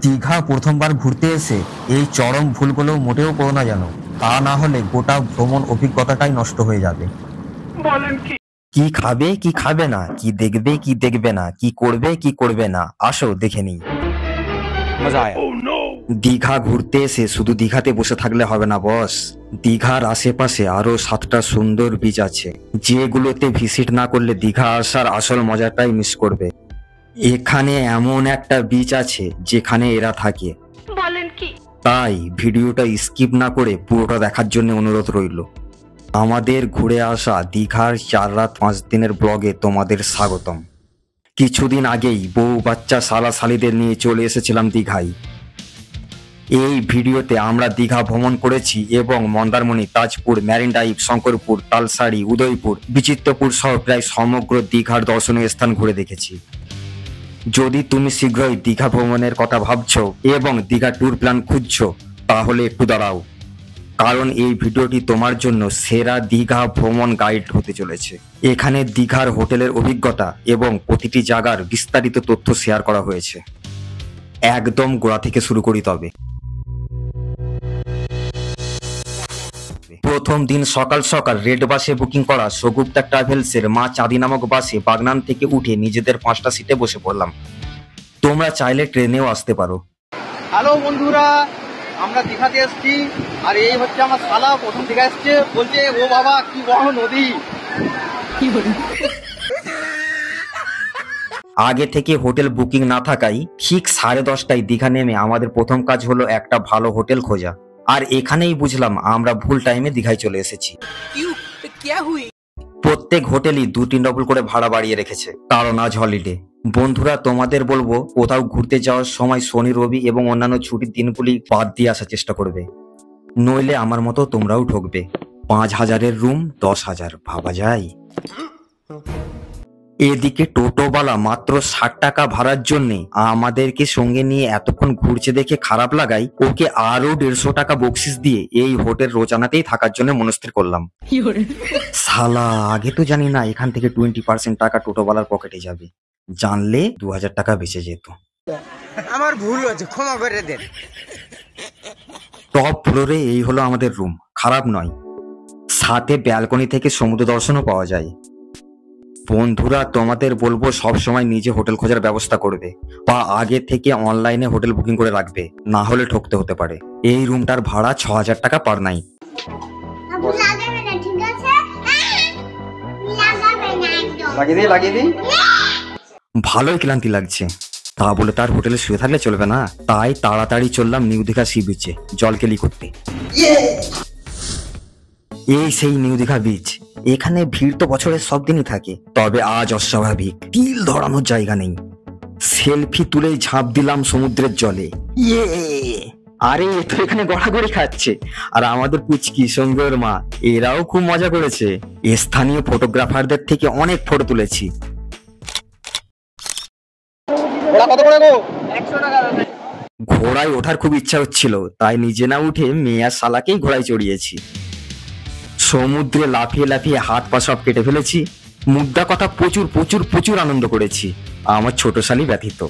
দীঘা প্রথমবার ঘুরতে এসে এই চরম ভুলগুলো মোটেও করো না যেন, তা না হলে গোটা ভ্রমণ অভিজ্ঞতাটাই নষ্ট হয়ে যাবে। কি খাবে কি খাবে না, কি দেখবে কি দেখবে না, কি করবে কি করবে না, আসো দেখে নিই। মজা আয়া। দীঘা ঘুরতে এসে শুধু দীঘাতে বসে থাকলে হবে না বস। দীঘার আশেপাশে আরো 7টা সুন্দর বিচ আছে, যেগুলোতে ভিজিট না করলে দীঘা আসার আসল মজাটাই মিস করবে। এখানে এমন একটা বিচ আছে যেখানে এরা থাকে। বলেন কি? তাই ভিডিওটা স্কিপ না করে পুরোটা দেখার জন্য অনুরোধ রইল। আমাদের ঘুরে আসা দীঘার 4 রাত 5 দিনের ব্লগে তোমাদের স্বাগতম। কিছুদিন আগেই বউ বাচ্চা শালা শালিদের নিয়ে চলে এসেছিলাম দীঘায়। এই ভিডিওতে আমরা দীঘা ভ্রমণ করেছি এবং মন্দারমণি, তাজপুর, ম্যারিন ড্রাইভ, শঙ্করপুর, তালসারি, উদয়পুর, বিচিত্রপুর সহ প্রায় সমগ্র দীঘার দর্শনীয় স্থান ঘুরে দেখেছি। যদি তুমি শীঘ্রই দীঘা ভ্রমণের কথা ভাবছো এবং দীঘা ট্যুর প্ল্যান খুঁজছো, তাহলে একটু দাঁড়াও, কারণ এই ভিডিওটি তোমার জন্য সেরা দীঘা ভ্রমণ গাইড হতে চলেছে। এখানে দীঘার হোটেলের অভিজ্ঞতা এবং প্রতিটি জায়গার বিস্তারিত তথ্য শেয়ার করা হয়েছে। একদম গোড়া থেকে শুরু করি তবে। প্রথম দিন সকাল সকাল রেড বাসে বুকিং করা সগুপ্তা ট্রাভেলসের মা চাঁদি নামক বাসে বাগনান থেকে উঠে নিজেদের 5টা সিটে বসে পড়লাম। তোমরা চাইলে ট্রেনেও আসতে পারো। হ্যালো বন্ধুরা, আমরা দীঘাতে এসেছি আর এই হচ্ছে আমার শালা প্রথম দীঘা এসছে, বলছে ও বাবা কি বড় নদী। আগে থেকে হোটেল বুকিং না থাকায় ঠিক 10:30টায় দীঘা নেমে আমাদের প্রথম কাজ হলো একটা ভালো হোটেল খোঁজা। আর এখানেই বুঝলাম আমরা ভুল টাইমে দীঘায় চলে এসেছি। প্রত্যেক হোটেলই 2-3 ডবল করে ভাড়া বাড়িয়ে রেখেছে, কারণ আজ হলিডে। বন্ধুরা, তোমাদের বলবো কোথাও ঘুরতে যাওয়ার সময় শনি, রবি এবং অন্যান্য ছুটির দিনগুলি বাদ দিয়ে আসার চেষ্টা করবে, নইলে আমার মতো তোমরাও ঠকবে। 5,000-এর রুম 10,000, ভাবা যায়? এদিকে টোটোওয়ালা মাত্র 60 টাকা ভাড়ার জন্য আমাদেরকে সঙ্গে নিয়ে এতক্ষণ ঘুরছে দেখে খারাপ লাগায় ওকে আরো 150 টাকা বকশিস দিয়ে এই হোটেল রোজানাতেই থাকার জন্য মনস্থির করলাম। শালা, আগে তো জানি না এখান থেকে 20% টাকা টোটোওয়ালার পকেটে যাবে, জানলে 2000 টাকা বেঁচে যেত। আমার ভুল হয়েছে, ক্ষমা করে দেন। টপ ফ্লোরে এই হলো আমাদের রুম, খারাপ নয়। সাথে ব্যালকনি থেকে সমুদ্র দর্শনও পাওয়া যায়। বন্ধুরা, তোমাদের বলবো সব সময় নিজে হোটেল খোঁজার ব্যবস্থা করবে বা আগে থেকে অনলাইনে হোটেল বুকিং করে রাখবে, না হলে ঠকতে হতে পারে। এই রুমটার ভাড়া 6000 টাকা পার নাইট। ভালোই ক্লান্তি লাগছে, তা বলে তার হোটেলে শুয়ে থাকলে চলবে না। তাই তাড়াতাড়ি চললাম নিউ দীঘা সি বিচে জলকেলি করতে। এই সেই নিউ দীঘা বিচ। এখানে ভিড় তো বছরের সব দিনই থাকে, তবে আজ অস্বাভাবিক। তিল ধরানোর জায়গা নেই। সেলফি তুলেই ঝাঁপ দিলাম সমুদ্রের জলে। আরে এ তো এখানে গড়াগড়ি খাচ্ছে, আর আমাদের পুচকি সঙ্গে ওর মা, এরাও খুব মজা করেছে। স্থানীয় ফটোগ্রাফারদের থেকে অনেক ফটো তুলেছি। ঘোড়ায় ওঠার খুব ইচ্ছা হচ্ছিল, তাই নিজে না উঠে মেয়ে আর শালাকেই ঘোড়ায় চড়িয়েছি। সমুদ্রে লাফিয়ে লাফিয়ে হাত পা সব কেটে ফেলেছি। মুদ্রা কথা প্রচুর প্রচুর প্রচুর আনন্দ করেছি, আমার ছোট শালি ব্যতীত।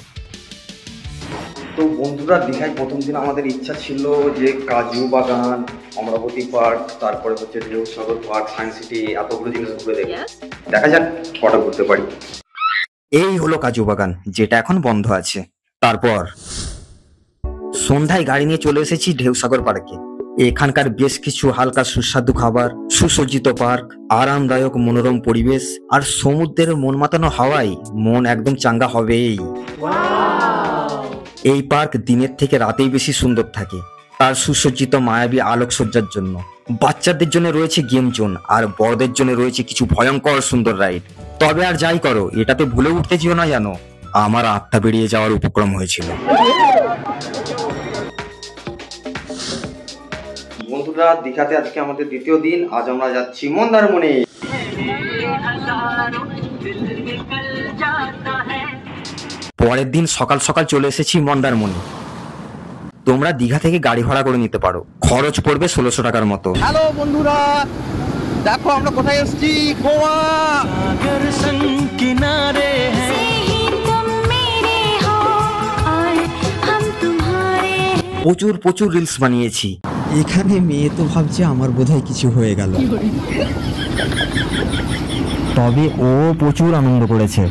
তো বন্ধুরা, দীঘায় প্রথম দিন আমাদের ইচ্ছা ছিল যে কাজু বাগান, অমরাবতী পার্ক, তারপরে হচ্ছে ঢেউসাগর পার্ক, সায়েন্স সিটি, এতগুলো জিনিস ঘুরে দেখব। দেখা যাক কটা ঘুরতে পারি। এই হলো কাজু বাগান, যেটা এখন বন্ধ আছে। তারপর সন্ধ্যায় গাড়ি নিয়ে চলে এসেছি ঢেউসাগর পার্কে। এখানকার বেশ কিছু হালকা সুস্বাদু খাবার, সুসজ্জিত পার্ক, আরামদায়ক মনোরম পরিবেশ আর সমুদ্রের মন মাতানো হাওয়ায় মন একদম চাঙ্গা হবেই। এই পার্ক দিনের থেকে রাতেই বেশি সুন্দর থাকে তার সুসজ্জিত মায়াবী আলোকসজ্জার জন্য। বাচ্চাদের জন্য রয়েছে গেম জোন, আর বড়দের জন্য রয়েছে কিছু ভয়ঙ্কর সুন্দর রাইড। তবে আর যাই করো, এটাতে ভুলে উঠতে যেও না, জানো আমার আত্মা বেরিয়ে যাওয়ার উপক্রম হয়েছিল। বন্ধুরা, দীঘাতে আজকে আমাদের দ্বিতীয় দিন। আজ আমরা যাচ্ছি মন্দারমণি। পরের দিন সকাল সকাল চলে এসেছি মন্দারমণি। তোমরা দীঘা থেকে গাড়ি ভাড়া করে নিতে পারো, খরচ পড়বে 1600 টাকার মতো। হ্যালো বন্ধুরা, দেখো আমরা কোথায় এসেছি, গোয়া। কিনারে প্রচুর প্রচুর রিলস বানিয়েছি। এখানে মেয়ে তো ভাবছে আমার বোধহয় কিছু হয়ে গেল, তবে ও প্রচুর আনন্দ করেছে।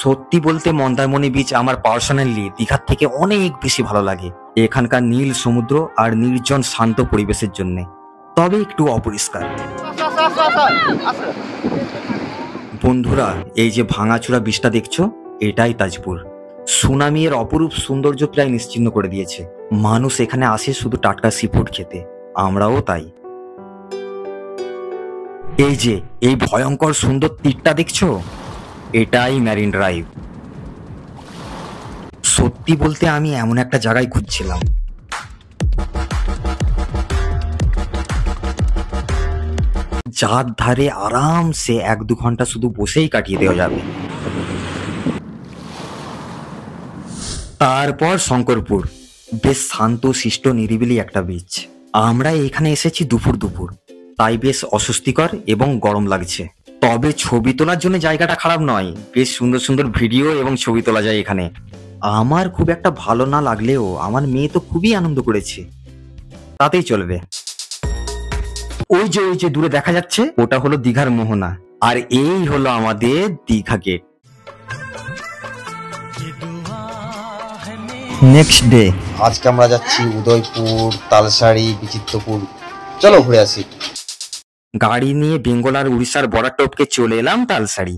সত্যি বলতে মন্দারমণি বিচ আমার পার্সোনালি দীঘার থেকে অনেক বেশি ভালো লাগে, এখানকার নীল সমুদ্র আর নির্জন শান্ত পরিবেশের জন্য, তবে একটু অপরিষ্কার। বন্ধুরা, এই যে ভাঙাচোরা বিচটা দেখছো, এটাই তাজপুর। সুনামি এর অপরূপ সৌন্দর্য প্রায় নিশ্চিহ্ন করে দিয়েছে। মানুষ এখানে আসে শুধু টাটকা সি ফুড খেতে, আমরাও তাই। এই যে এই ভয়ঙ্কর সুন্দর তীরটা দেখছো, এটাই ম্যারিন ড্রাইভ। সত্যি বলতে আমি এমন একটা জায়গায় খুঁজছিলাম যার ধারে আরামসে 1-2 ঘন্টা শুধু বসেই কাটিয়ে দেওয়া যাবে। তারপর শঙ্করপুর, বেশ শান্ত শিষ্ট নিরিবিলি একটা বিচ। আমরা এখানে এসেছি দুপুর, তাই বেশ অস্বস্তিকর এবং গরম লাগছে। তবে ছবি তোলার জন্য জায়গাটা খারাপ নয়, বেশ সুন্দর সুন্দর ভিডিও এবং ছবি তোলা যায় এখানে। আমার খুব একটা ভালো না লাগলেও আমার মেয়ে তো খুবই আনন্দ করেছে, তাতেই চলবে। ওই যে দূরে দেখা যাচ্ছে, ওটা হলো দীঘার মোহনা, আর এই হলো আমাদের দীঘা গেট। Next day. আজকে আমরা যাচ্ছি উদয়পুর, তালসারি, বিচিত্রপুর। চলো ঘুরে আসি। গাড়ি নিয়ে বেঙ্গল আর উড়িষ্যার বর্ডার টপকে চলে এলাম তালসারি।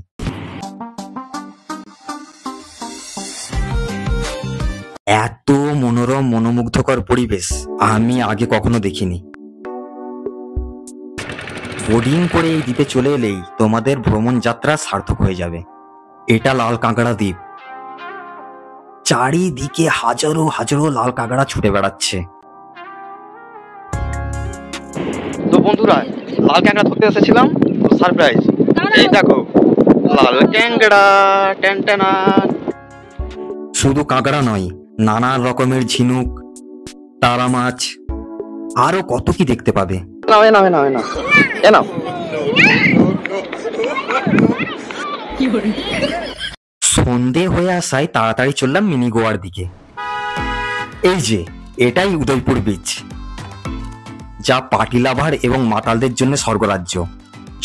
এত মনোরম মনোমুগ্ধকর পরিবেশ আমি আগে কখনো দেখিনি। বোর্ডিং করে এই দ্বীপে চলে এলেই তোমাদের ভ্রমণ যাত্রা সার্থক হয়ে যাবে। এটা লাল কাঁকড়া দ্বীপ, চারিদিকে হাজারো হাজারো লাল কাঁকড়া ছুটে বেড়াচ্ছে। তো বন্ধুরা, লাল ক্যাংড়া ধরতে এসেছিলাম, তো সারপ্রাইজ, এই দেখো লাল ক্যাংড়া। টেনটেনা। শুধু কাঁকড়া নয়, নানা রকমের ঝিনুক, তারা মাছ, আরো কত কি দেখতে পাবে। সন্ধে হয়ে আসায় তাড়াতাড়ি চললাম মিনি গোয়ার দিকে। এই যে এটাই উদয়পুর বিচ, যা পার্টি লাভার এবং মাতালদের জন্য স্বর্গরাজ্য।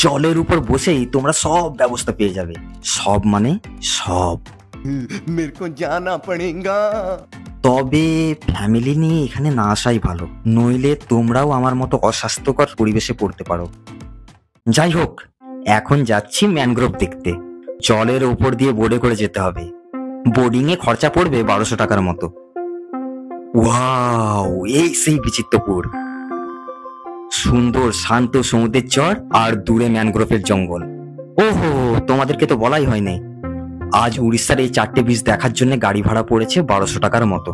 জলের উপর বসেই তোমরা সব ব্যবস্থা পেয়ে যাবে, সব মানে সব। তবে ফ্যামিলি নিয়ে এখানে না আসাই ভালো, নইলে তোমরাও আমার মতো অস্বাস্থ্যকর পরিবেশে পড়তে পারো। যাই হোক, এখন যাচ্ছি ম্যানগ্রোভ দেখতে। জলের উপর দিয়ে বোর্ডে করে যেতে হবে। বোর্ডিং এ খরচা পড়বে 1200 টাকার মতো। ওয়াও, এই সেই বিচিত্রপুর। সুন্দর শান্ত সমুদ্রের চর আর দূরে ম্যানগ্রোভের জঙ্গল। ওহো, তোমাদেরকে তো বলাই হয়নি, আজ উড়িষ্যার এই 4টে বিচ দেখার জন্য গাড়ি ভাড়া পড়েছে 1200 টাকার মতো।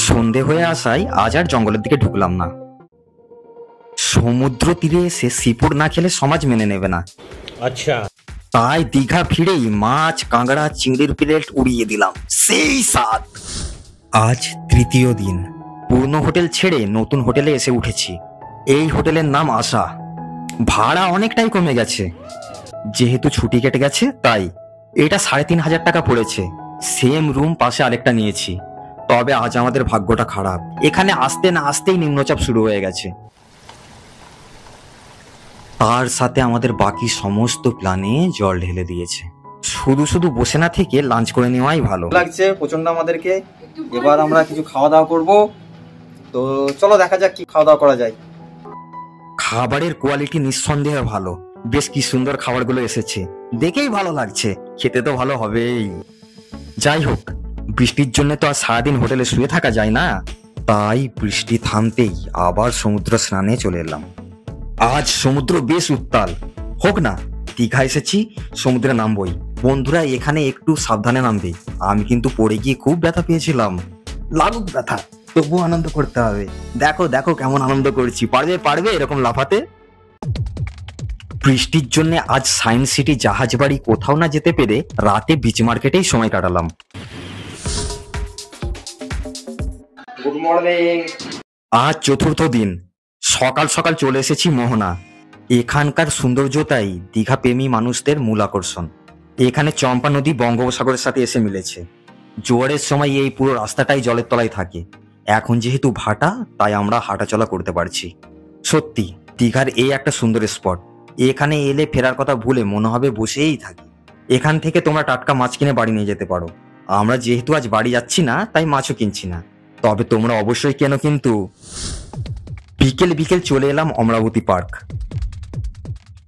সন্ধে হয়ে আসায় আজ আর জঙ্গলের দিকে ঢুকলাম না। সমুদ্র তীরে এসে সিপুর না খেলে সমাজ মেনে নেবে না। আচ্ছা, তাই দীঘা ফিরেই মাছ, কাঁকড়া, চিংড়ির প্লেট উড়িয়ে দিলাম, সেই স্বাদ। আজ তৃতীয় দিন, পুরনো হোটেল ছেড়ে নতুন হোটেলে এসে উঠেছি। এই হোটেলের নাম আশা। ভাড়া অনেকটাই কমে গেছে, যেহেতু ছুটি কেটে গেছে তাই। এটা 3500 টাকা পড়েছে। সেম রুম পাশে আরেকটা নিয়েছি। তবে আজ আমাদের ভাগ্যটা খারাপ, এখানে আসতে না আসতেই নিম্নচাপ শুরু হয়ে গেছে। তার সাথে আমাদের বাকি সমস্ত প্ল্যানে জল ঢেলে দিয়েছে। শুধু শুধু বসে না থেকে লাঞ্চ করে নেওয়াই ভালো লাগছে প্রচন্ড আমাদেরকে। এবার আমরা কিছু খাওয়া দাওয়া করবো, তো চলো দেখা যাক কি খাওয়া দাওয়া করা যায়। খাবারের কোয়ালিটি নিঃসন্দেহে ভালো, বেশ কি সুন্দর খাবারগুলো এসেছে, দেখেই ভালো লাগছে, খেতে তো ভালো হবেই। যাই হোক, বৃষ্টির জন্য তো আর সারাদিন হোটেলে শুয়ে থাকা যায় না, তাই বৃষ্টি থামতেই আবার সমুদ্র স্নানে চলে এলাম। আজ সমুদ্র বেশ উত্তাল, হোক না, দীঘা এসেছি, সমুদ্রে নামবই। বন্ধুরা, এখানে একটু সাবধানে নামবে, আমি কিন্তু পড়ে গিয়ে খুব ব্যথা পেয়েছিলাম। লাগুক ব্যথা, তবুও আনন্দ করতে হবে। দেখো দেখো কেমন আনন্দ করছি, পারবে পারবে এরকম লাফাতে। বৃষ্টির জন্য আজ সায়েন্স সিটি, জাহাজ বাড়ি কোথাও না যেতে পেরে রাতে বিচ মার্কেটেই সময় কাটালাম। Good morning. আজ চতুর্থ দিন, সকাল সকাল চলে এসেছি মোহনা। এখানকার সৌন্দর্যতাই দীঘা প্রেমী মানুষদের মূল আকর্ষণ। এখানে চম্পা নদী বঙ্গোপসাগরের সাথে এসে মিলেছে। জোয়ারের সময় এই পুরো রাস্তাটাই জলের তলায় থাকে। এখন যেহেতু ভাটা, তাই আমরা হাঁটাচলা করতে পারছি। সত্যি দীঘার এই একটা সুন্দর স্পট। এখানে এলে ফেরার কথা ভুলে মনে হবে বসেই থাকি। এখান থেকে তোমরা টাটকা মাছ কিনে বাড়ি নিয়ে যেতে পারো। আমরা যেহেতু আজ বাড়ি যাচ্ছি না, তাই মাছও কিনছি না। তবে তোমরা অবশ্যই কেন কিন্তু। বিকেল বিকেল চলে এলাম অমরাবতী পার্ক।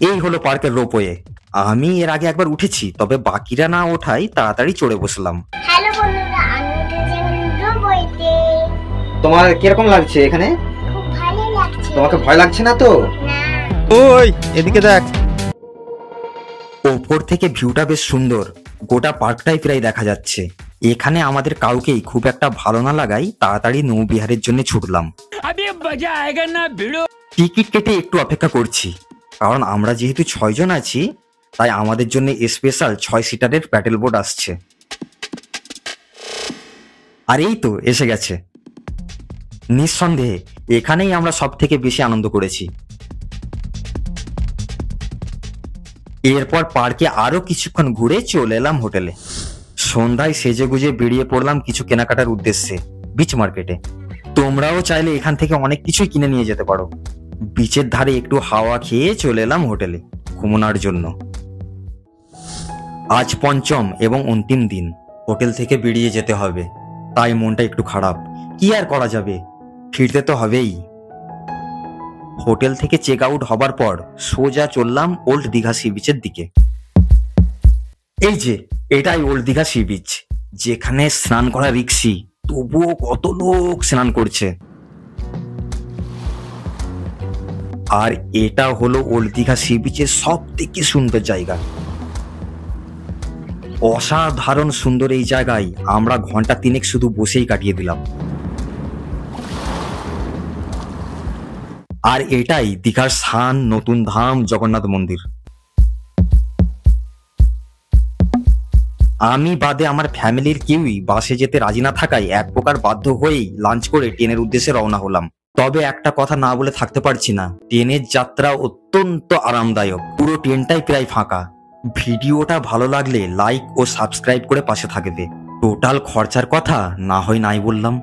এই হলো পার্কের রোপওয়ে। আমি এর আগে একবার উঠেছি, তবে বাকিরা না ওঠাই তাড়াতাড়ি চড়ে বসলাম। হ্যালো বন্ধুরা, আমি উঠেছি রোপওয়েতে। তোমার কিরকম লাগছে এখানে? খুব ভালো লাগছে। তোমাকে ভয় লাগছে না তো? না। ওই এদিকে দেখ। ওপর থেকে ভিউটা বেশ সুন্দর, গোটা পার্কটাই প্রায় দেখা যাচ্ছে। এখানে আমাদের কাউকেই খুব একটা ভালো না লাগাই তাড়াতাড়ি নৌবিহারের জন্য ছুটলাম। টিকিট কেটে একটু অপেক্ষা করছি, কারণ আমরা যেহেতু 6 জন আছি, তাই আমাদের জন্য স্পেশাল 6 সিটারের প্যাডেল বোট আসছে। আর এই তো এসে গেছে। নিঃসন্দেহে এখানেই আমরা সব থেকে বেশি আনন্দ করেছি। এরপর পার্কে আরো কিছুক্ষণ ঘুরে চলে এলাম হোটেলে। সন্ধ্যায় সেজে গুজে বেরিয়ে পড়লাম কিছু কেনাকাটার উদ্দেশ্যে বিচ মার্কেটে। তোমরাও চাইলে এখান থেকে অনেক কিছুই কিনে নিয়ে যেতে পারো। বিচের ধারে একটু হাওয়া খেয়ে চলে এলাম হোটেলে ঘুমানোর জন্য। আজ পঞ্চম এবং অন্তিম দিন, হোটেল থেকে বেরিয়ে যেতে হবে, তাই মনটা একটু খারাপ। কি আর করা যাবে, ফিরতে তো হবেই। হোটেল থেকে চেক আউট হবার পর সোজা চললাম ওল্ড দীঘা সি বিচের দিকে। এই যে এটাই ওল্ড দীঘা সি বিচ, যেখানে স্নান করা রিক্সি, তবুও কত লোক স্নান করছে। আর এটা হলো ওল্ড দীঘা সি বিচের সব থেকে সুন্দর জায়গা। অসাধারণ সুন্দর এই জায়গায় আমরা ঘন্টা 3 শুধু বসেই কাটিয়ে দিলাম। আর এটাই দীঘার স্থান নতুন ধাম জগন্নাথ মন্দির। আমি বাদে আমার ফ্যামিলির কেউই বাসে যেতে রাজি না থাকায় এক প্রকার বাধ্য হয়েই লাঞ্চ করে ট্রেনের উদ্দেশ্যে রওনা হলাম। তবে একটা কথা না বলে থাকতে পারছি না, ট্রেনের যাত্রা অত্যন্ত আরামদায়ক। পুরো ট্রেনটাই প্রায় ফাঁকা। ভিডিওটা ভালো লাগলে লাইক ও সাবস্ক্রাইব করে পাশে থাকবে। টোটাল খরচার কথা না হয় নাই বললাম।